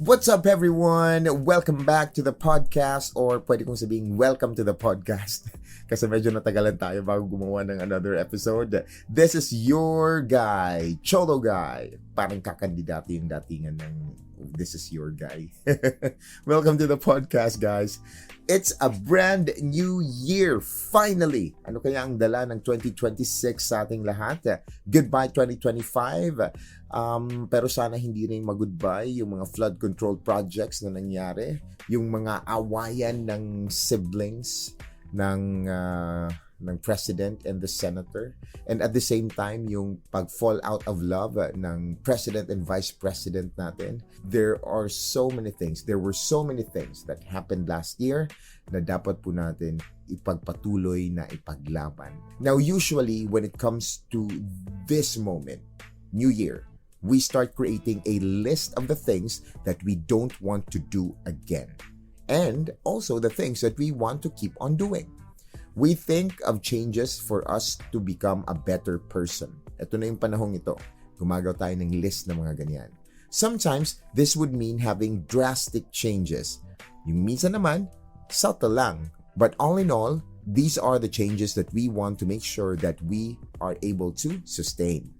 What's up everyone? Welcome back to the podcast, or pwede kong sabihin welcome to the podcast kasi medyo natagalan tayo bago gumawa ng another episode. This is your guy, Cholo Guy. Parang kakandidati yung datingan ng this is your guy. Welcome to the podcast, guys. It's a brand new year, finally. Ano kaya ang dala ng 2026 sa ating lahat? Goodbye 2025. Pero sana hindi rin mag-goodbye yung mga flood control projects na nangyari, yung mga awayan ng siblings ng president and the senator, and at the same time yung pag-fall out of love ng president and vice president natin. There were so many things that happened last year na dapat po natin ipagpatuloy na ipaglaban. Now, usually when it comes to this moment, New Year, we start creating a list of the things that we don't want to do again, and also the things that we want to keep on doing. We think of changes for us to become a better person. Ito na yung panahong ito. Gumagawa tayo ng list ng mga ganyan. Sometimes, this would mean having drastic changes. Yung minsan naman, subtle lang. But all in all, these are the changes that we want to make sure that we are able to sustain.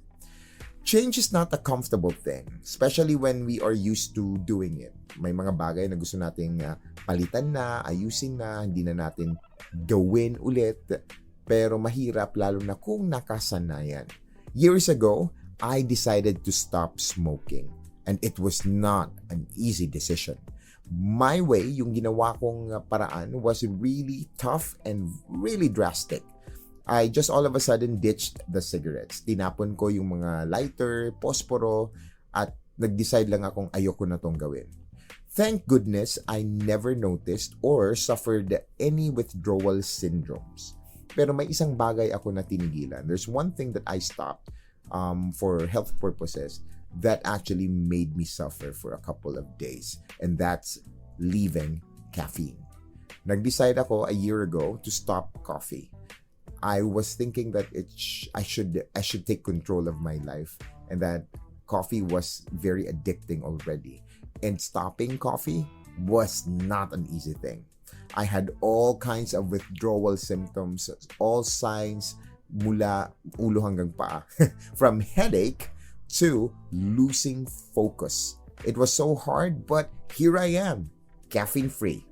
Change is not a comfortable thing, especially when we are used to doing it. May mga bagay na gusto nating palitan na, ayusin na, hindi na natin gawin ulit, pero mahirap lalo na kung nakasanayan. Years ago, I decided to stop smoking, and it was not an easy decision. My way, yung ginawa kong paraan was really tough and really drastic. I just all of a sudden ditched the cigarettes. Tinapon ko yung mga lighter, posporo, at nag-decide lang akong ayoko na tong gawin. Thank goodness I never noticed or suffered any withdrawal syndromes. Pero may isang bagay ako na tinigilan. There's one thing that I stopped for health purposes that actually made me suffer for a couple of days. And that's leaving caffeine. Nag-decide ako a year ago to stop coffee. I was thinking that I should take control of my life, and that coffee was very addicting already. And stopping coffee was not an easy thing. I had all kinds of withdrawal symptoms, all signs mula ulo hanggang paa, from headache to losing focus. It was so hard, but here I am, caffeine-free.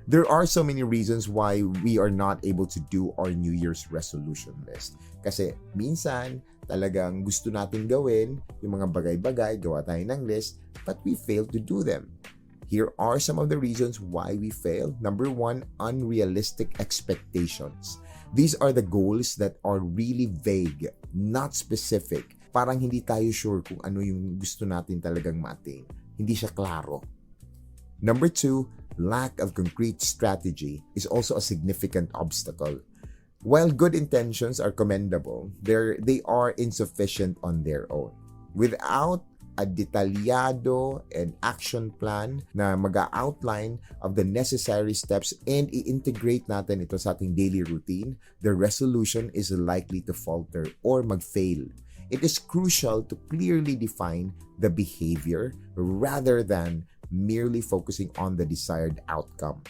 There are so many reasons why we are not able to do our New Year's resolution list. Kasi minsan, talagang gusto natin gawin yung mga bagay-bagay, gawa tayo ng list, but we fail to do them. Here are some of the reasons why we fail. Number one, unrealistic expectations. These are the goals that are really vague, not specific. Parang hindi tayo sure kung ano yung gusto natin talagang ma-attain. Hindi siya klaro. Number two, lack of concrete strategy is also a significant obstacle. While good intentions are commendable, they are insufficient on their own. Without a detalyado and action plan na mag-outline of the necessary steps and i-integrate natin ito sa ating daily routine, the resolution is likely to falter or mag-fail. It is crucial to clearly define the behavior rather than merely focusing on the desired outcome.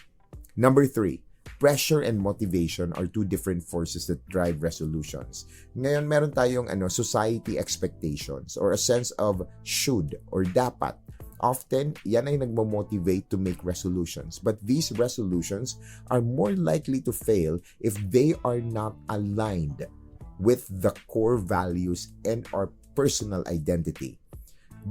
Number three, pressure and motivation are two different forces that drive resolutions. Ngayon, meron tayong society expectations or a sense of should or dapat. Often, yan ay nagmo-motivate to make resolutions. But these resolutions are more likely to fail if they are not aligned with the core values and our personal identity.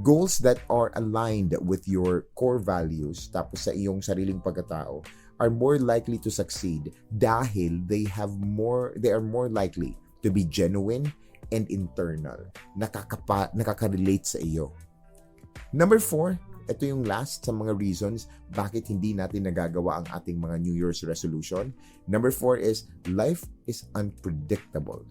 Goals that are aligned with your core values tapos sa iyong sariling pagkatao are more likely to succeed dahil they are more likely to be genuine and internal. Nakaka-relate sa iyo. Number four, ito yung last sa mga reasons bakit hindi natin nagagawa ang ating mga New Year's resolution. Number four is life is unpredictable.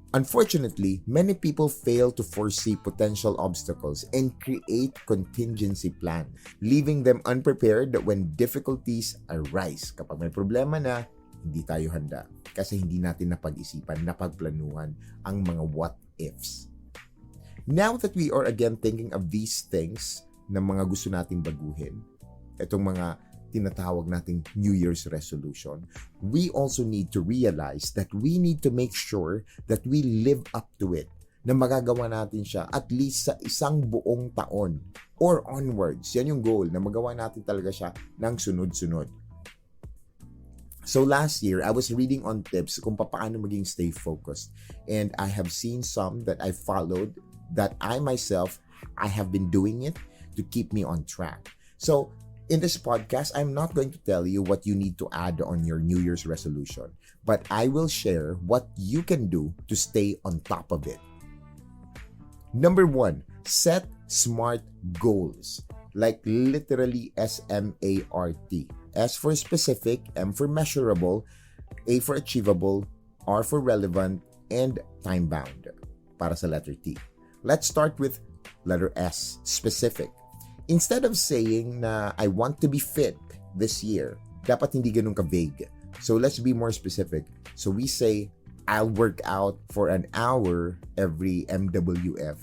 Unfortunately, many people fail to foresee potential obstacles and create contingency plan, leaving them unprepared when difficulties arise. Kapag may problema na, hindi tayo handa kasi hindi natin napag-isipan, napagplanuhan ang mga what ifs. Now that we are again thinking of these things, ng mga gusto nating baguhin, itong mga tinatawag nating New Year's resolution, we also need to realize that we need to make sure that we live up to it, na magagawa natin siya at least sa isang buong taon or onwards. Yan yung goal, na magawa natin talaga siya ng sunod-sunod. So last year, I was reading on tips kung paano maging stay focused. And I have seen some that I followed that I myself, I have been doing it to keep me on track. So in this podcast, I'm not going to tell you what you need to add on your New Year's resolution, but I will share what you can do to stay on top of it. Number 1, set SMART goals. Like literally SMART. S for specific, M for measurable, A for achievable, R for relevant, and time-bound para sa letter T. Let's start with letter S, specific. Instead of saying na I want to be fit this year, dapat hindi ganun ka-vague. So let's be more specific. So we say, I'll work out for an hour every MWF.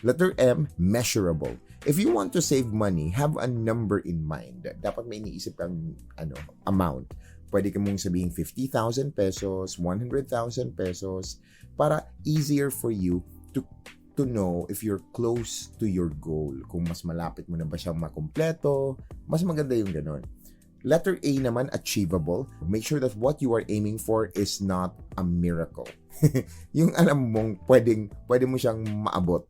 Letter M, measurable. If you want to save money, have a number in mind. Dapat may iniisip kang amount. Pwede ka mong sabihin 50,000 pesos, 100,000 pesos para easier for you to know if you're close to your goal. Kung mas malapit mo na ba siyang makumpleto, mas maganda yung ganon. Letter A naman, achievable. Make sure that what you are aiming for is not a miracle. Yung alam mong pwede mo siyang maabot.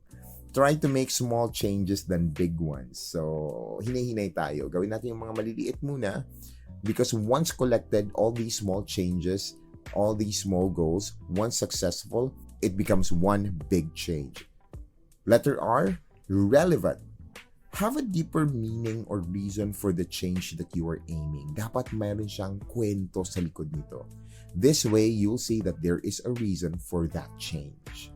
Try to make small changes than big ones. So, hinay-hinay tayo. Gawin natin yung mga maliliit muna because once collected, all these small changes, all these small goals, once successful, it becomes one big change. Letter R, relevant. Have a deeper meaning or reason for the change that you are aiming. Dapat mayroon siyang kwento sa likod nito. This way, you'll see that there is a reason for that change.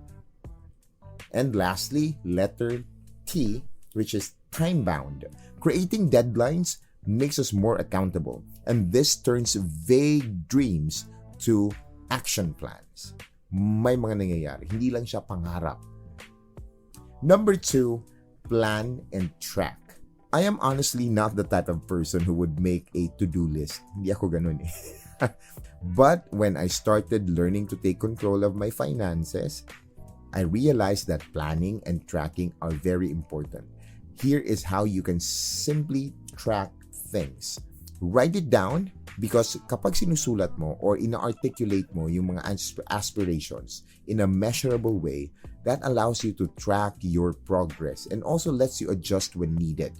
And lastly, letter T, which is time-bound. Creating deadlines makes us more accountable, and this turns vague dreams to action plans. May mga nangyayari. Hindi lang siya pangarap. Number 2, plan and track. I am honestly not the type of person who would make a to-do list. Hindi ako ganun eh. But when I started learning to take control of my finances, I realized that planning and tracking are very important. Here is how you can simply track things. Write it down because kapag sinusulat mo or ina-articulate mo yung mga aspirations in a measurable way, that allows you to track your progress and also lets you adjust when needed,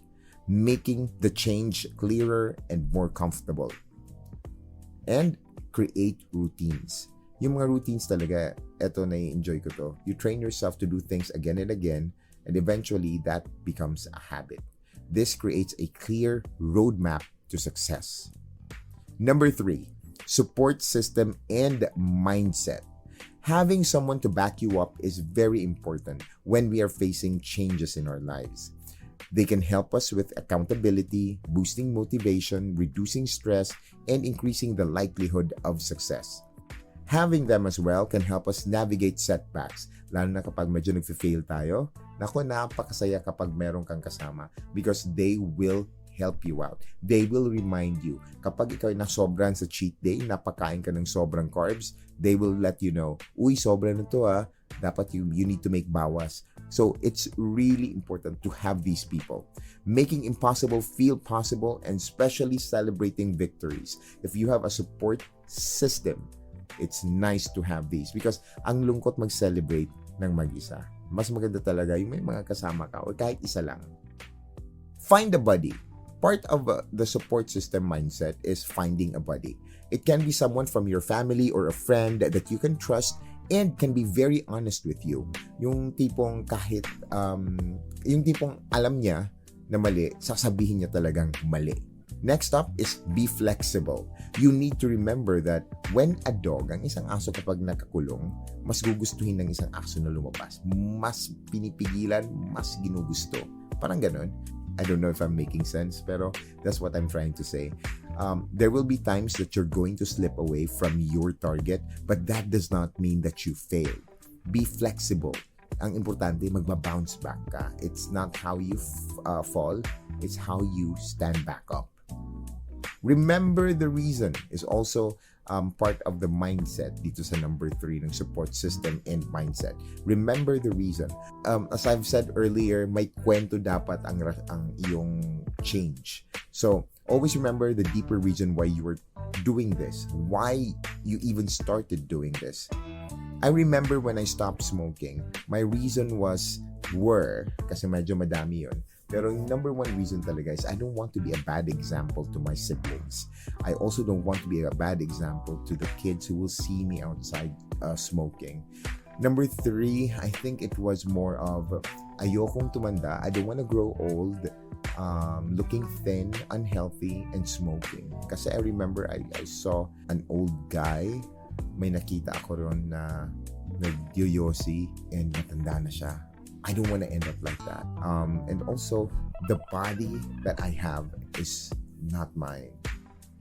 making the change clearer and more comfortable. And create routines. Yung mga routines talaga, eto na-enjoy ko to. You train yourself to do things again and again, and eventually that becomes a habit. This creates a clear roadmap to success. Number 3, support system and mindset. Having someone to back you up is very important when we are facing changes in our lives. They can help us with accountability, boosting motivation, reducing stress, and increasing the likelihood of success. Having them as well can help us navigate setbacks, lalo na kapag medyo nag-fail tayo. Naku, napakasaya kapag meron kang kasama because they will help you out. They will remind you. Kapag ikaw ay nasobran sa cheat day, napakain ka ng sobrang carbs, they will let you know, uy, sobra na to dapat you need to make bawas. So it's really important to have these people. Making impossible feel possible and especially celebrating victories. If you have a support system, it's nice to have these because ang lungkot mag-celebrate ng mag-isa. Mas maganda talaga yung may mga kasama ka o kahit isa lang. Find a buddy. Part of the support system mindset is finding a buddy. It can be someone from your family or a friend that you can trust and can be very honest with you. Yung tipong kahit, yung tipong alam niya na mali, sasabihin niya talagang mali. Next up is be flexible. You need to remember that when a dog, ang isang aso kapag nakakulong, mas gugustuhin ng isang aso na lumabas. Mas pinipigilan, mas ginugusto. Parang ganun. I don't know if I'm making sense, pero that's what I'm trying to say. There will be times that you're going to slip away from your target, but that does not mean that you failed. Be flexible. Ang importante, magbabounce back ka. It's not how you fall, it's how you stand back up. Remember the reason is also part of the mindset dito sa number 3 ng support system and mindset. Remember the reason. As I've said earlier, may kwento dapat ang iyong change. So, always remember the deeper reason why you were doing this, why you even started doing this. I remember when I stopped smoking, my reason were, kasi medyo madami yun, pero yung number 1 reason talaga is I don't want to be a bad example to my siblings. I also don't want to be a bad example to the kids who will see me outside smoking. Number 3, I think it was more of ayokong tumanda. I don't want to grow old, looking thin, unhealthy, and smoking. Kasi I remember I saw an old guy, may nakita ako ron na nagyoyosi and matanda na siya. I don't want to end up like that. And also, the body that I have is not mine.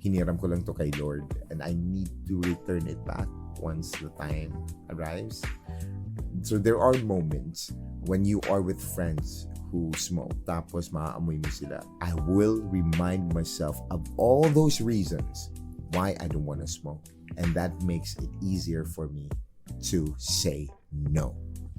Hiniram ko lang to kay Lord and I need to return it back once the time arrives. So there are moments when you are with friends who smoke, tapos maaamoy mo sila. I will remind myself of all those reasons why I don't want to smoke. And that makes it easier for me to say no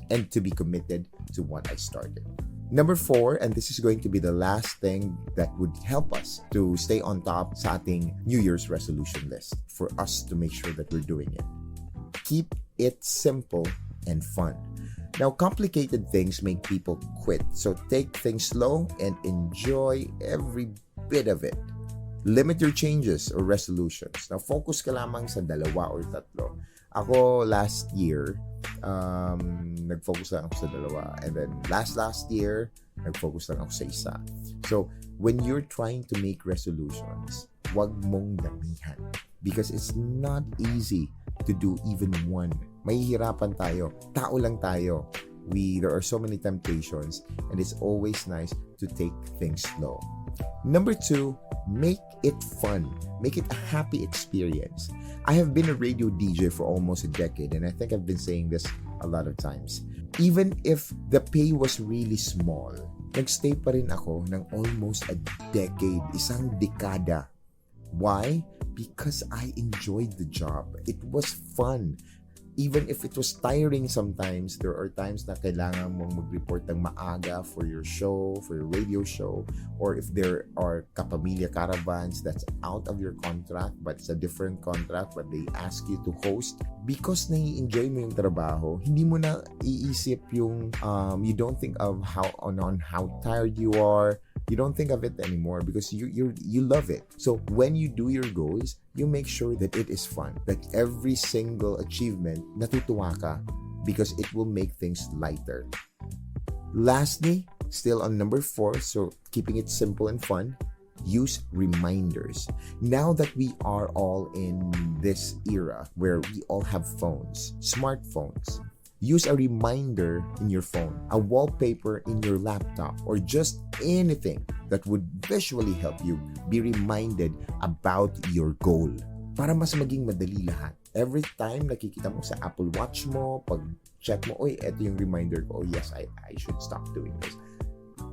and to be committed to what I started. Number 4, and this is going to be the last thing that would help us to stay on top sa ating New Year's resolution list for us to make sure that we're doing it. Keep it simple and fun. Now, complicated things make people quit, so take things slow and enjoy every bit of it. Limit your changes or resolutions. Now, focus ka lamang sa 2 or 3. Ako, last year, nag-focus lang ako sa 2. And then, last year, nag-focus lang ako sa 1. So, when you're trying to make resolutions, wag mong damihan. Because it's not easy to do even one. Mahihirapan tayo. Tao lang tayo. There are so many temptations, and it's always nice to take things slow. Number 2, make it fun. Make it a happy experience. I have been a radio DJ for almost a decade, and I think I've been saying this a lot of times. Even if the pay was really small, nagstay pa rin ako ng almost a decade, 1 dekada. Why? Because I enjoyed the job. It was fun. Even if it was tiring sometimes, there are times na kailangan mong mag-report ng maaga for your show, for your radio show, or if there are kapamilya caravans that's out of your contract but it's a different contract but they ask you to host. Because nai-enjoy mo yung trabaho, hindi mo na iisip yung, you don't think of how tired you are. You don't think of it anymore because you love it. So when you do your goals, you make sure that it is fun. That every single achievement, natutuwa ka because it will make things lighter. Lastly, still on number 4, so keeping it simple and fun, use reminders. Now that we are all in this era where we all have phones, smartphones, use a reminder in your phone, a wallpaper in your laptop, or just anything that would visually help you be reminded about your goal. Para mas maging madali lahat. Every time nakikita mo sa Apple Watch mo, pag check mo, eto yung reminder ko, oh yes, I should stop doing this.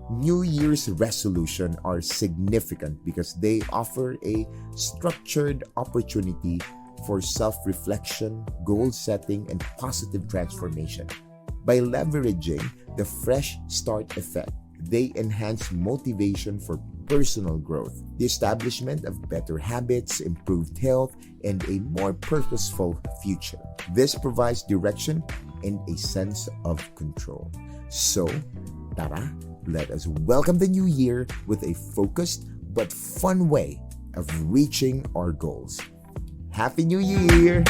New Year's resolution are significant because they offer a structured opportunity for self-reflection, goal setting, and positive transformation. By leveraging the fresh start effect, they enhance motivation for personal growth, the establishment of better habits, improved health, and a more purposeful future. This provides direction and a sense of control. So, tara, let us welcome the new year with a focused but fun way of reaching our goals. Happy New Year!